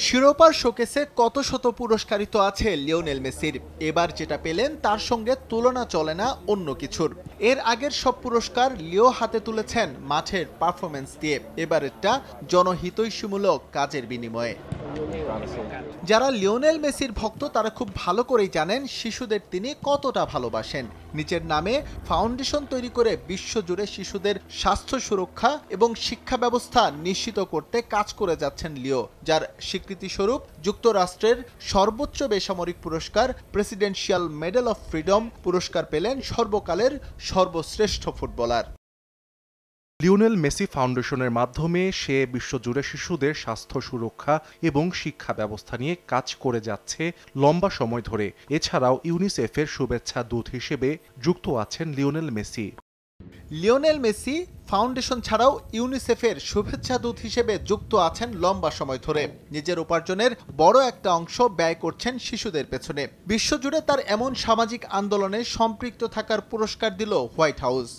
শিরোপার শোকেসে কত শত পুরস্কারিত আছে লিওনেল মেসির। এবার যেটা পেলেন তার সঙ্গে তুলনা চলে না অন্য কিছুর। এর আগের সব পুরস্কার লিও হাতে তুলেছেন মাঠের পারফরমেন্স দিয়ে, এবারেরটা জনহিতৈষীমূলক কাজের বিনিময়ে। যারা লিওনেল মেসির ভক্ত তারা খুব ভালো করেই জানেন শিশুদের তিনি কতটা ভালোবাসেন। নিজের নামে ফাউন্ডেশন তৈরি করে বিশ্বজুড়ে শিশুদের স্বাস্থ্য সুরক্ষা এবং শিক্ষা ব্যবস্থা নিশ্চিত করতে কাজ করে যাচ্ছেন লিও, যার স্বীকৃতিস্বরূপ যুক্তরাষ্ট্রের সর্বোচ্চ বেসামরিক পুরস্কার প্রেসিডেন্সিয়াল মেডেল অফ ফ্রিডম পুরস্কার পেলেন সর্বকালের সর্বশ্রেষ্ঠ ফুটবলার। লিওনেল মেসি ফাউন্ডেশনের মাধ্যমে সে বিশ্বজুড়ে শিশুদের স্বাস্থ্য সুরক্ষা এবং শিক্ষা ব্যবস্থা নিয়ে কাজ করে যাচ্ছে লম্বা সময় ধরে। এছাড়াও ইউনিসেফের শুভেচ্ছা দূত হিসেবে যুক্ত আছেন Lionel Messi. Lionel Messi foundation ছাড়াও ইউনিসেফের শুভেচ্ছা দূত হিসেবে যুক্ত আছেন লম্বা সময় ধরে। নিজের উপার্জনের বড় একটা অংশ ব্যয় করছেন শিশুদের পেছনে। বিশ্বজুড়ে তার এমন সামাজিক আন্দোলনে সম্পৃক্ত থাকার পুরস্কার দিল হোয়াইট হাউস।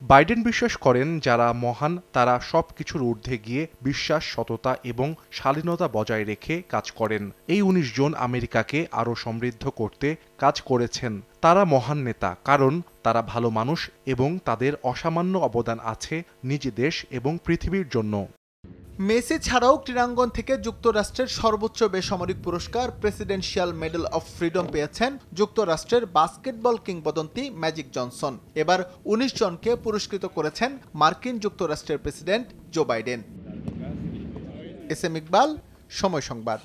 বাইডেন বিশ্বাস করেন যারা মহান তারা সবকিছুর ঊর্ধ্বে গিয়ে বিশ্বাস, সততা এবং শালীনতা বজায় রেখে কাজ করেন। এই ১৯ জন আমেরিকাকে আরও সমৃদ্ধ করতে কাজ করেছেন। তারা মহান নেতা কারণ তারা ভালো মানুষ এবং তাদের অসামান্য অবদান আছে নিজ দেশ এবং পৃথিবীর জন্য। মেসি ছাড়াও ক্রীড়াঙ্গন থেকে যুক্তরাষ্ট্রের সর্বোচ্চ বেসামরিক পুরস্কার প্রেসিডেন্সিয়াল মেডেল অফ ফ্রিডম পেয়েছেন যুক্তরাষ্ট্রের বাস্কেটবল কিংবদন্তি ম্যাজিক জনসন। এবার ১৯ জনকে পুরস্কৃত করেছেন মার্কিন যুক্তরাষ্ট্রের president Joe Biden. S M Iqbal, Somoy সংবাদ।